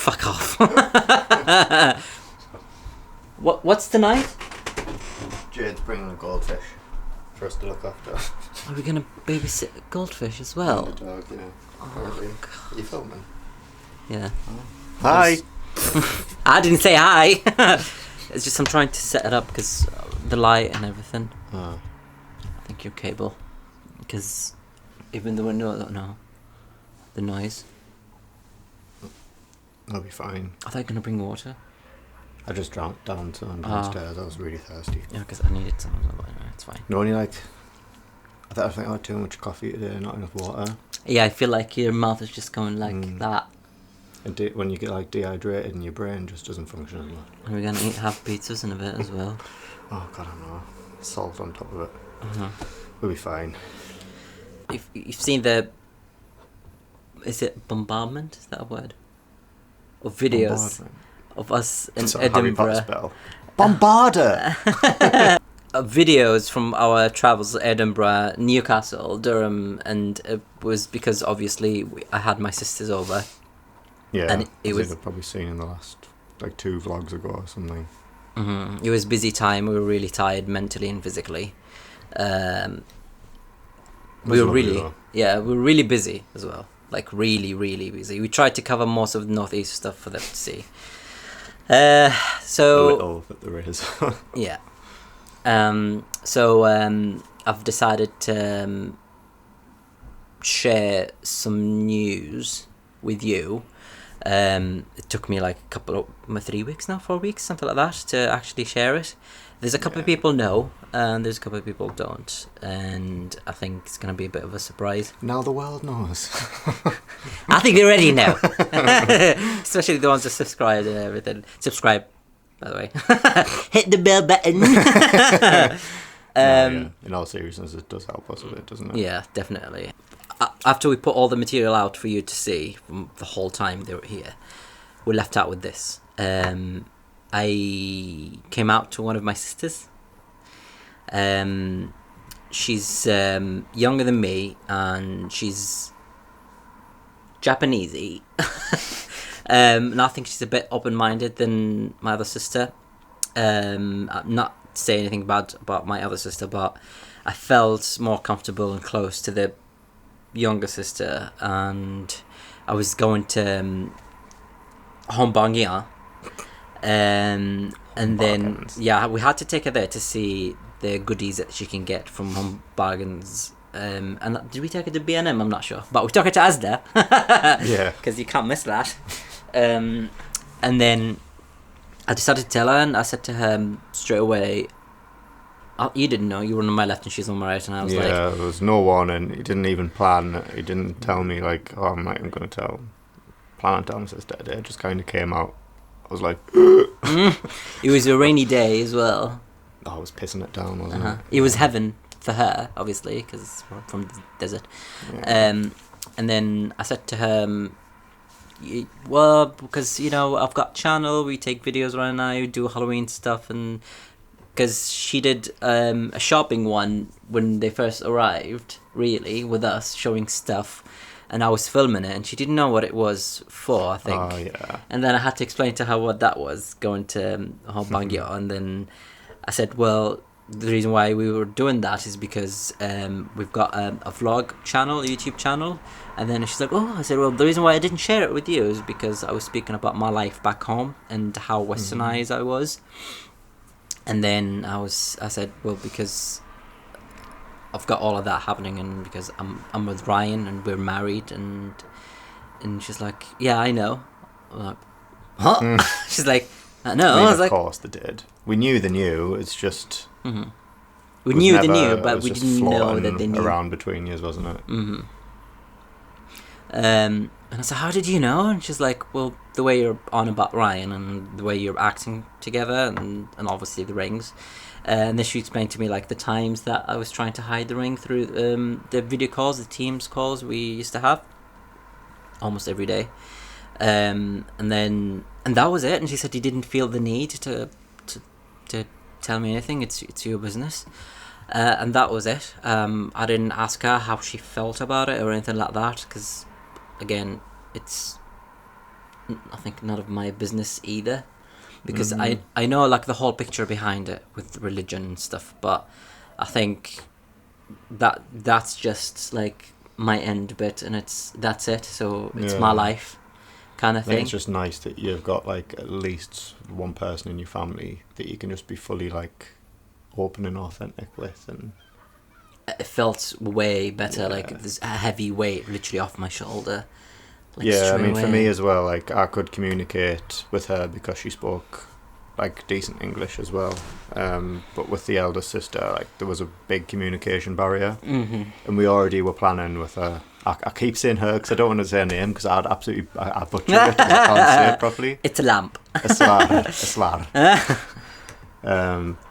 Fuck off. What's tonight? Jade's bringing a goldfish for us to look after. Are we gonna babysit a goldfish as well? And the dog, yeah. Oh, Are you filming? Yeah. Hi! I didn't say hi. It's just I'm trying to set it up because the light and everything. Oh. I think your cable. Because even the window, I don't know. The noise. I'll be fine. I thought you were going to bring water. I just dropped down downstairs. I was really thirsty. Yeah, because I needed some. But anyway, it's fine. No, I think I had too much coffee today, not enough water. Yeah, I feel like your mouth is just going like that. And when you get like dehydrated and your brain just doesn't function as well. And we're going to have pizzas in a bit as well. Oh god, I know. Salt on top of it. Uh-huh. We'll be fine. If you've seen the... Is it bombardment? Is that a word? Of videos of us in Edinburgh. Spell. Bombarder! Videos from our travels to Edinburgh, Newcastle, Durham, and it was because obviously I had my sisters over. Yeah, and it was I've probably seen in the last 2 vlogs ago or something. Mm-hmm. It was busy time. We were really tired mentally and physically. We were really busy as well. Like really, really busy. We tried to cover most of the northeast stuff for them to see. So a little, but there is. Yeah. I've decided to share some news with you. It took me like 3 weeks now, 4 weeks, something like that, to actually share it. There's a couple of people know, and there's a couple of people don't, and I think it's going to be a bit of a surprise. Now the world knows. I think they already know. Especially the ones that subscribe and everything. Subscribe, by the way. Hit the bell button. Yeah. In all seriousness, it does help us a bit, doesn't it? Yeah, definitely. After we put all the material out for you to see from the whole time they were here, we're left out with this. I came out to one of my sisters. She's younger than me, and she's Japanesey. And I think she's a bit open-minded than my other sister. I'm not saying anything bad about my other sister, but I felt more comfortable and close to the younger sister, and I was going to Lgbtqia, and then we had to take her there to see the goodies that she can get from Home Bargains. And did we take her to B&M? I'm not sure, but we took her to Asda. Yeah, because you can't miss that. And then I decided to tell her, and I said to her straight away, you didn't know, you were on my left and she's on my right, and I was there was no warning. He didn't even plan. He didn't tell me I'm going to plan on telling sister today. It just kind of came out. I was like, It was a rainy day as well. I was pissing it down, wasn't it? It was heaven for her, obviously, because we're from the desert. Yeah. And then I said to her, well, because, I've got a channel, we take videos right now, we do Halloween stuff, and because she did a shopping one when they first arrived, really, with us, showing stuff, and I was filming it, and she didn't know what it was for, I think. Oh, yeah. And then I had to explain to her what that was, going to Lgbtqia, and then I said, well, the reason why we were doing that is because we've got a vlog channel, a YouTube channel. And then she's like, I said, well, the reason why I didn't share it with you is because I was speaking about my life back home and how westernized I was. And then I said, well, because I've got all of that happening, and because I'm with Ryan and we're married, and she's like, yeah, I know. I'm like, huh? She's like, I know. I was of course they did. We knew they knew. It's just we knew they knew, but we didn't know that they knew. Around between years, wasn't it? Mm-hmm. And I said, how did you know? And she's like, well, the way you're on about Ryan and the way you're acting together, and obviously the rings. And then she explained to me like the times that I was trying to hide the ring through the video calls, the Teams calls we used to have almost every day. And that was it. And she said, you didn't feel the need to tell me anything. It's your business. And that was it. I didn't ask her how she felt about it or anything like that, because again, it's I think none of my business either, because Mhm. I know like the whole picture behind it with religion and stuff, but I think that's just like my end bit, and that's it. So it's my Yeah. life, kind of I think thing. it's just nice that you've got like at least one person in your family that you can just be fully like open and authentic with, and It felt way better. Yeah. Like there's a heavy weight literally off my shoulder. Like yeah, I straight mean for away. me as well, like I could communicate with her because she spoke like decent English as well. But with the elder sister, like there was a big communication barrier, Mm-hmm. and we already were planning with her. I keep saying her because I don't want to say her name because I'd absolutely I butcher it. 'Cause I can't say it properly. It's a lamp. Aslar.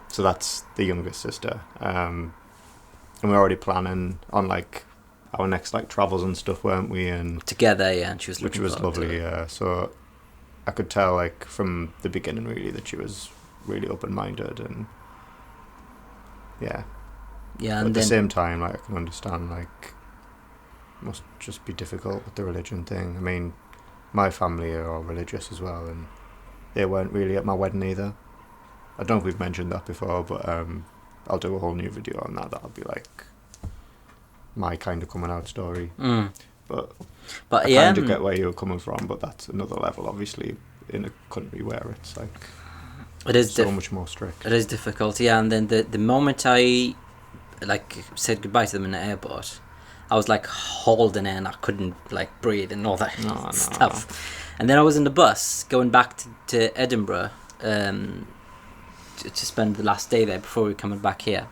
So that's the youngest sister. And we're already planning on like our next like travels and stuff, weren't we? And Together, yeah, and she was which looking was forward to lovely. it. Yeah. So I could tell like from the beginning really that she was really open minded, and yeah. Yeah, But and at the then same time, like I can understand like it must just be difficult with the religion thing. I mean, my family are all religious as well, and they weren't really at my wedding either. I don't know if we've mentioned that before, but I'll do a whole new video on that. That'll be like my kind of coming out story. But but I yeah, kind of get where you're coming from, but that's another level, obviously, in a country where it's like it is so much more strict. it is difficult. Yeah, and then the moment I like said goodbye to them in the airport, I was like holding in. I couldn't like breathe and all that No. stuff. And then I was in the bus going back to Edinburgh to spend the last day there before we were coming back here.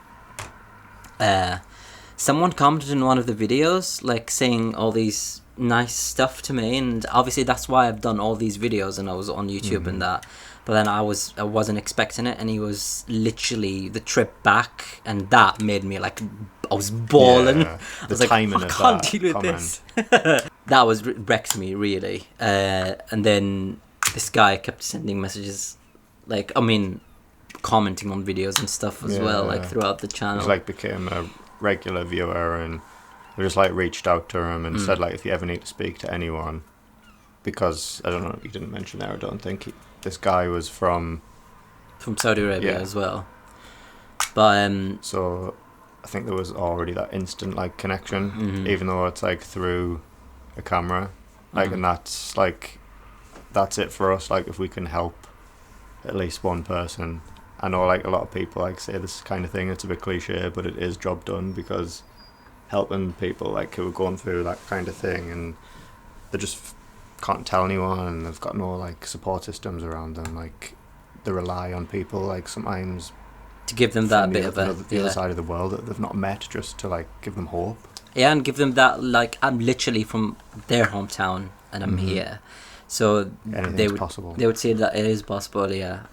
Someone commented in one of the videos like saying all these nice stuff to me, and obviously that's why I've done all these videos and I was on YouTube and that. But then I wasn't expecting it, and he was literally the trip back, and that made me like I was bawling. Yeah, I the was like, timing I of can't that deal with comment. this. That was wrecked me really. And then this guy kept sending messages, like I mean, commenting on videos and stuff as well, like throughout the channel. He's like became a regular viewer, and we just like reached out to him and said like if you ever need to speak to anyone, because I don't know, you didn't mention there, I don't think this guy was from Saudi Arabia Yeah. as well. But so I think there was already that instant like connection, even though it's like through a camera, like and that's it for us. Like if we can help at least one person, I know like a lot of people like say this kind of thing, it's a bit cliche, but it is job done, because helping people like who are going through that kind of thing and they just can't tell anyone, and they've got no like support systems around them, like they rely on people like sometimes to give them that from bit of the other side of the world that they've not met, just to like give them hope. Yeah, and give them that, like, I'm literally from their hometown and I'm here. So Anything's possible. They would say that it is possible, yeah.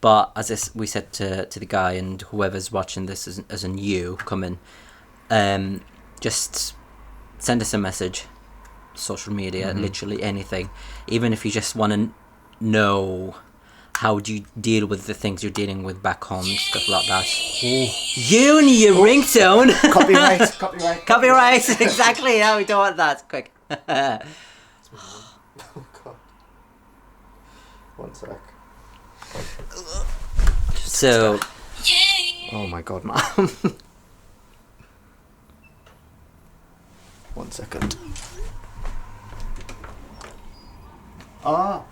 But as we said to the guy, and whoever's watching this as a new coming, just send us a message, social media, literally anything. Even if you just want to know how do you deal with the things you're dealing with back home, stuff like that. You and your ringtone. Copyright. Exactly. Yeah, we don't want that. Quick. Oh god. One sec. So. Oh my god, man. 1 second. Ah.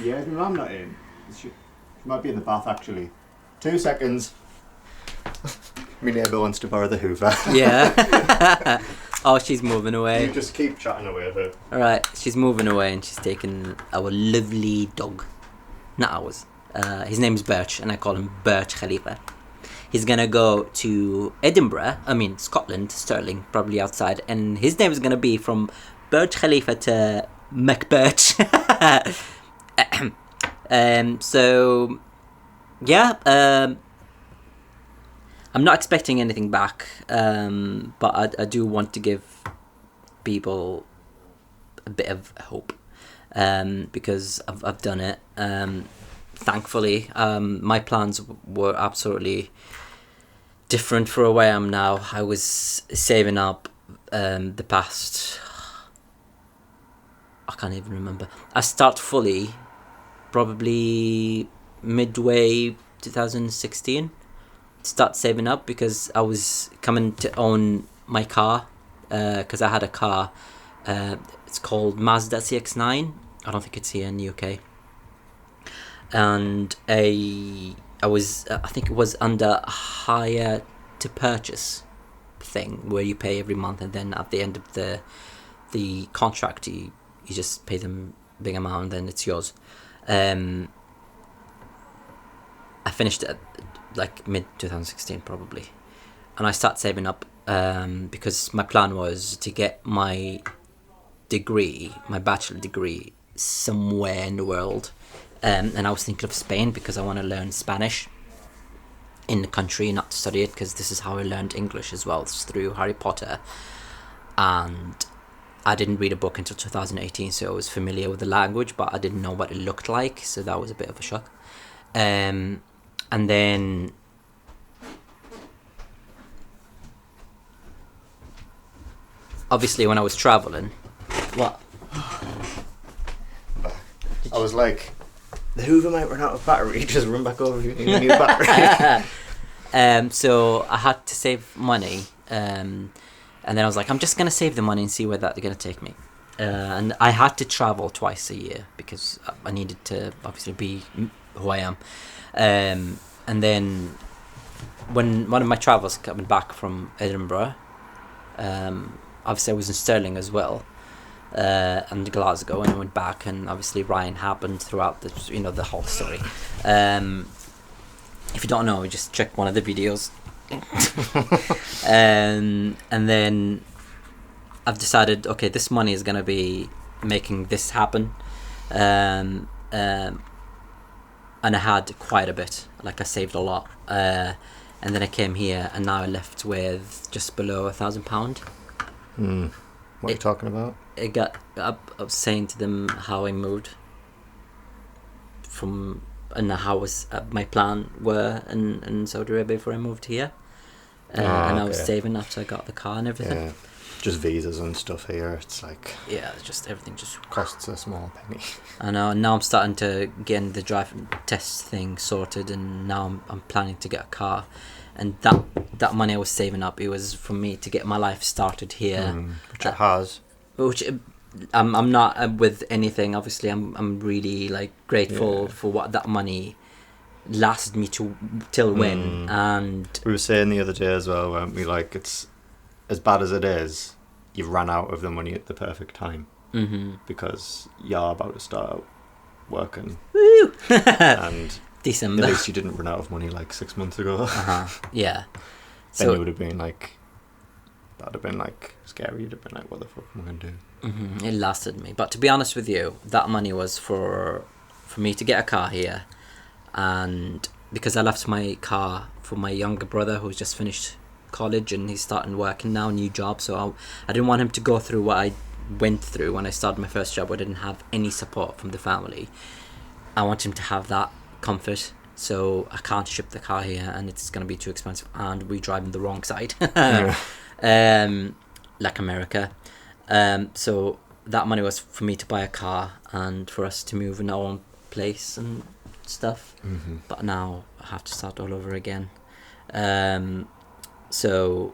Yeah, I'm not in. She might be in the bath actually. 2 seconds. My neighbour wants to borrow the Hoover. Yeah. Oh, she's moving away. You just keep chatting away with her. Alright, she's moving away and she's taking our lovely dog. Not ours. His name's Birch, and I call him Birch Khalifa. He's gonna go to Scotland, Stirling, probably outside, and his name is gonna be from Birch Khalifa to McBirch. So, yeah, I'm not expecting anything back, but I do want to give people a bit of hope, because I've done it. Thankfully, my plans were absolutely different for where I am now. I was saving up the past... I can't even remember. I start fully probably midway 2016. Start saving up because I was coming to own my car, because I had a car. It's called Mazda CX-9. I don't think it's here in the UK. And I think it was under a hire to purchase thing where you pay every month, and then at the end of the contract you just pay them a big amount and then it's yours. I finished it at like mid 2016 probably, and I started saving up because my plan was to get my degree, my bachelor degree, somewhere in the world, and I was thinking of Spain because I want to learn Spanish in the country, not to study it, because this is how I learned English as well, it's through Harry Potter. And I didn't read a book until 2018, so I was familiar with the language, but I didn't know what it looked like, so that was a bit of a shock. And then obviously when I was traveling, what? I was like, the Hoover might run out of battery, just run back over if you need a new battery. So I had to save money, and then I was like, I'm just going to save the money and see where that's going to take me. And I had to travel twice a year because I needed to obviously be who I am. And then when one of my travels coming back from Edinburgh, obviously I was in Stirling as well, and Glasgow, and I went back, and obviously Ryan happened throughout the whole story. If you don't know, just check one of the videos. And then I've decided, okay, this money is gonna be making this happen, and I had quite a bit, like I saved a lot, and then I came here, and now I left with just below £1,000. What are you talking about? I was saying to them how I moved from, and how was my plan were in Saudi Arabia before I moved here, and I was saving after I got the car and everything. Yeah, just visas and stuff here. It's like, yeah, it's just everything just costs a small penny. I know. Now I'm starting to get the driving test thing sorted, and now I'm planning to get a car. And that money I was saving up, it was for me to get my life started here, which it has. Which I'm not with anything. Obviously, I'm really like grateful for what that money lasted me till when. And we were saying the other day as well, weren't we? Like, it's as bad as it is, you ran out of the money at the perfect time, because you're about to start out working. Woo! And December. at least you didn't run out of money like 6 months ago. Yeah. Then So you would have been like, that'd have been like scary. You'd have been like, what the fuck am I going to do? It lasted me. But to be honest with you, that money was for me to get a car here, and because I left my car for my younger brother who's just finished college and he's starting working now, new job, so I didn't want him to go through what I went through when I started my first job. I didn't have any support from the family. I want him to have that comfort, so I can't ship the car here, and it's going to be too expensive, and we drive on the wrong side. Like America. So that money was for me to buy a car and for us to move in our own place and stuff. But now I have to start all over again. So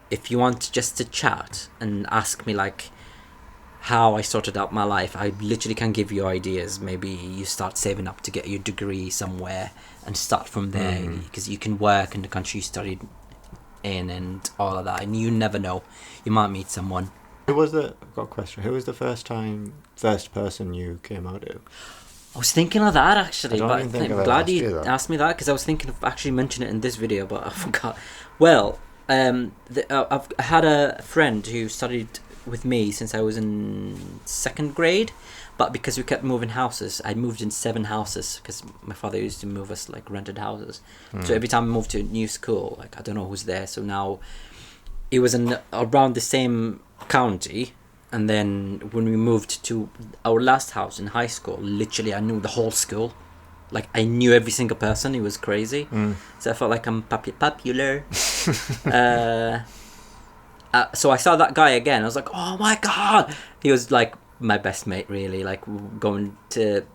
if you want just to chat and ask me like how I sorted out my life, I literally can give you ideas. Maybe you start saving up to get your degree somewhere and start from there, because you can work in the country you studied in and all of that, and you never know, you might meet someone. I've got a question. Who was the first person you came out to? I was thinking of that actually, I but don't even think I'm I've glad asked you you that. asked me that, because I was thinking of actually mentioning it in this video, but I forgot. Well, I've had a friend who studied with me since I was in 2nd grade, but because we kept moving houses, I moved in 7 houses because my father used to move us like rented houses. So every time I moved to a new school, like I don't know who's there. So now it was around the same county, and then when we moved to our last house in high school, literally I knew the whole school. like I knew every single person. It was crazy. So I felt like I'm popular. So I saw that guy again. I was like, oh my god! He was like my best mate, really. Like going to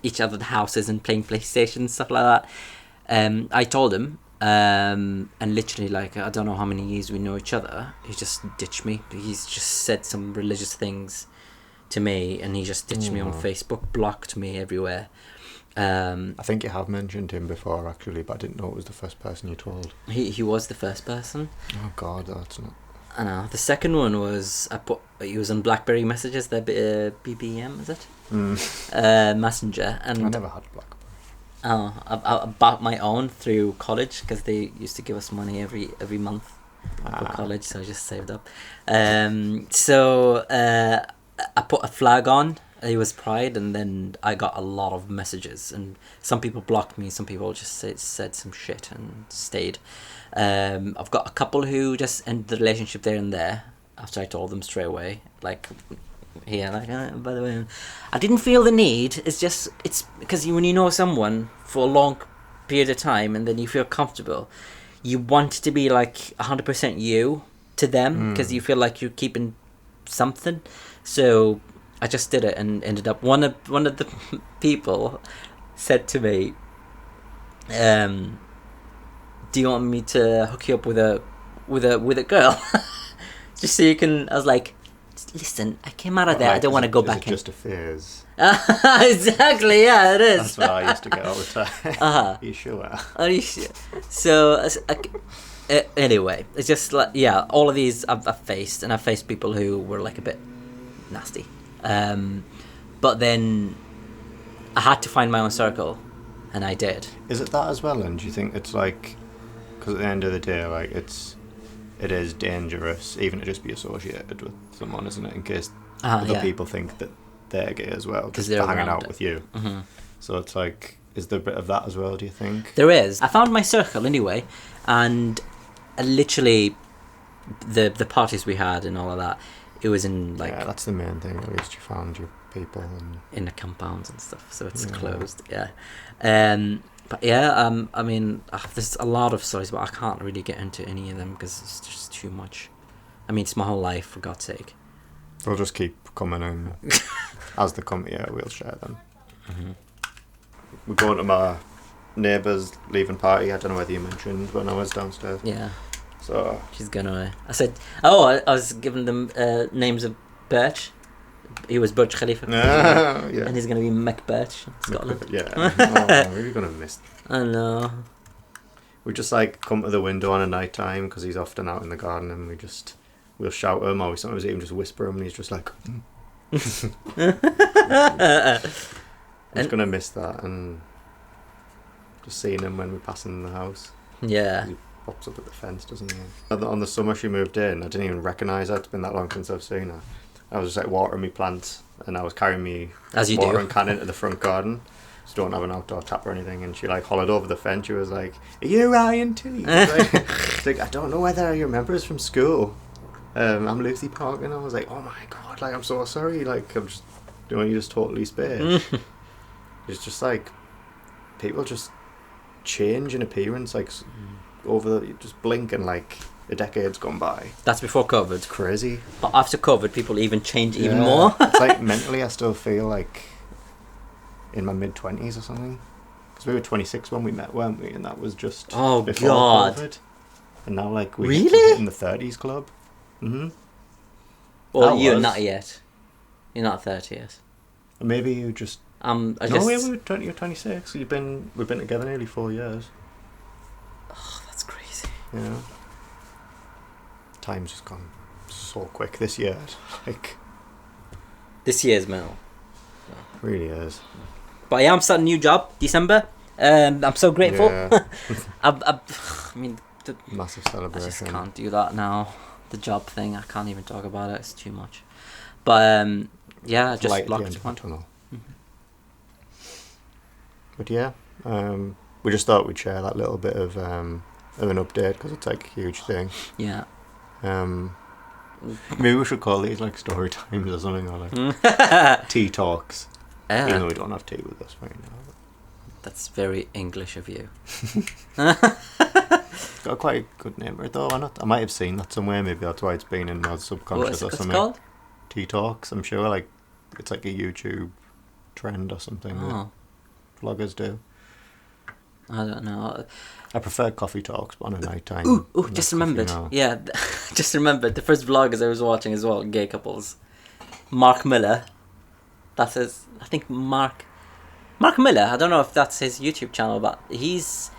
each other's houses and playing PlayStation and stuff like that. I told him, and literally, like, I don't know how many years we know each other. He just ditched me. He's just said some religious things to me, and he just ditched me on Facebook, blocked me everywhere. I think you have mentioned him before, actually, but I didn't know it was the first person you told. He was the first person. Oh god, that's not... I know. The second one was he was on BlackBerry Messages, the BBM, is it? Messenger, and I never had BlackBerry. Oh, I bought my own through college because they used to give us money every month for college, so I just saved up. So I put a flag on. It was Pride, and then I got a lot of messages, and some people blocked me, some people just said some shit and stayed. I've got a couple who just ended the relationship there and there after I told them straight away, like, yeah, like, by the way, I didn't feel the need. It's because when you know someone for a long period of time and then you feel comfortable, you want to be like 100% you to them because you feel like you're keeping something. So I just did it and ended up one of the people said to me, do you want me to hook you up with a girl? Just so you can... I was like, listen, I came out of there. I don't want to go back in. Just a phase. Exactly, yeah, it is. That's what I used to get all the time. Are you sure? Are you sure? So, anyway, it's just like, yeah, all of these I've faced, and I've faced people who were like a bit nasty. But then I had to find my own circle, and I did. Is it that as well, and do you think it's like... Because at the end of the day, like, it is dangerous even to just be associated with someone, isn't it? In case other people think that they're gay as well, because they're hanging out with you. Mm-hmm. So it's like, is there a bit of that as well, do you think? There is. I found my circle anyway, and literally the parties we had and all of that, it was in like... Yeah, that's the main thing. At least you found your people. And in the compounds and stuff, so it's closed, yeah. But yeah, I mean, there's a lot of stories, but I can't really get into any of them because it's just too much. I mean, it's my whole life, for God's sake. They'll just keep coming in. As they come here, we'll share them. Mm-hmm. We're going to my neighbour's leaving party. I don't know whether you mentioned when I was downstairs. Yeah. So she's gonna... I said... Oh, I was giving them names of Birch. He was Burj Khalifa. Yeah. And he's going to be McBirch in Scotland. Yeah. Oh, we're going to miss I know. We just like come to the window on a night time because he's often out in the garden, and we'll shout him, or we sometimes even just whisper him, and he's just like... I'm just going to miss that, and just seeing him when we're passing the house. Yeah. He pops up at the fence, doesn't he? On the summer she moved in, I didn't even recognise her. It's been that long since I've seen her. I was just like watering my plants, and I was carrying me watering can into the front garden. Just don't have an outdoor tap or anything, and she like hollered over the fence. She was like, "Are you Ryan Tilley?" Like, I don't know whether you remember us from school. I'm Lucy Park, and I was like, "Oh my god, like I'm so sorry, like I'm just, you just totally spared." It's just like people just change in appearance, like you just blink and like a decade's gone by. That's before COVID. It's crazy. But after COVID, people even change even more. It's like mentally I still feel like in my mid-20s or something. Because we were 26 when we met, weren't we? And that was just before COVID. And now like we're in the 30s club. Mm-hmm. Well, you're not yet. You're not 30 yet. Maybe you just... we were 20 or 26. We've been together nearly 4 years. Oh, that's crazy. Yeah. Time's just gone so quick this year. Like, this year's Mel. Really is. But yeah, I'm starting a new job December. I'm so grateful. Yeah. I mean, massive celebration. I just can't do that now. The job thing, I can't even talk about it. It's too much. But yeah, just light blocked at the end one. of the tunnel. But yeah, we just thought we'd share that little bit of an update because it's like a huge thing. Yeah. Maybe we should call these like story times or something, or like tea talks. Even though we don't have tea with us right now. That's very English of you. It's got quite a good name for it though, why not? I might have seen that somewhere, maybe that's why it's been in my subconscious or What's it something. called? Tea-talks, I'm sure, like, it's like a YouTube trend or something that vloggers do. I don't know. I prefer coffee talks, but on a night time. Ooh, just remembered. Yeah, just remembered. The first vloggers I was watching as well, gay couples. Mark Miller. That's his, I think Mark Miller, I don't know if that's his YouTube channel, but he's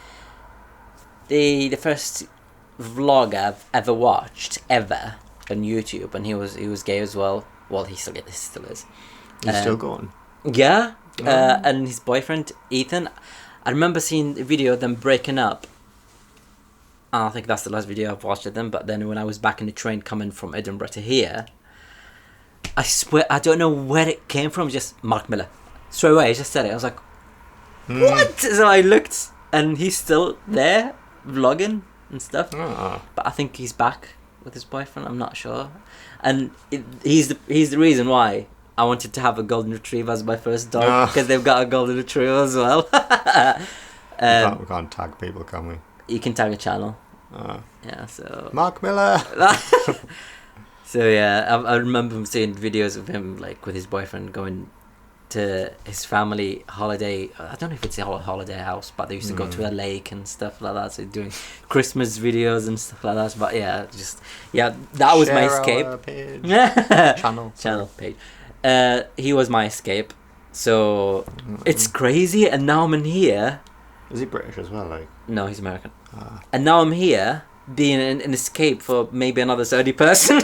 the first vlog I've ever watched, ever, on YouTube, and he was gay as well. Well, he still is. He's still going? Yeah, and his boyfriend, Ethan, I remember seeing a video of them breaking up. I think that's the last video I've watched of them. But then when I was back in the train coming from Edinburgh to here, I swear, I don't know where it came from, just Mark Miller. Straight away, I just said it. I was like, what? So I looked, and he's still there, vlogging and stuff. But I think he's back with his boyfriend, I'm not sure. And he's the reason why I wanted to have a golden retriever as my first dog, because they've got a golden retriever as well. We can't tag people, can we? You can tag a channel. Yeah, so Mark Miller. So yeah, I remember seeing videos of him like with his boyfriend going to his family holiday. I don't know if it's a holiday house, but they used to go to a lake and stuff like that. So doing Christmas videos and stuff like that. But yeah, that was my escape. Channel page. He was my escape. So it's crazy, and now I'm in here. Is he British as well? Like, no, he's American. And now I'm here, being an escape for maybe another Saudi person.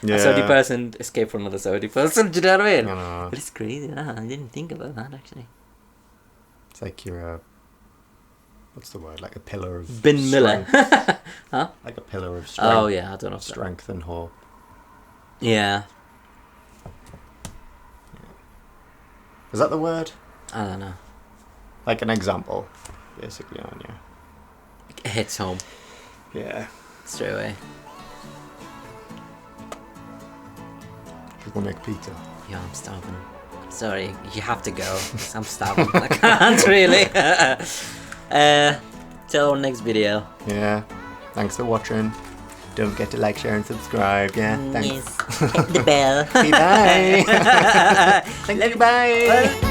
yeah. A Saudi person escape from another Saudi person. Do you know what I mean? I know. But it's crazy. I didn't think about that actually. It's like you're what's the word? Like a pillar of Bin Miller. Huh? Like a pillar of strength. Oh yeah, I don't know. Strength and hope. Yeah. Is that the word? I don't know. Like an example, basically, on you. It hits home. Yeah. Straight away. Should we make pizza? Yeah, I'm starving. Sorry, you have to go. 'Cause I'm starving. I can't really. Till our next video. Yeah. Thanks for watching. Don't forget to like, share, and subscribe. Yeah. Thanks. Yes. Hit the bell. Bye. Thank you. Bye.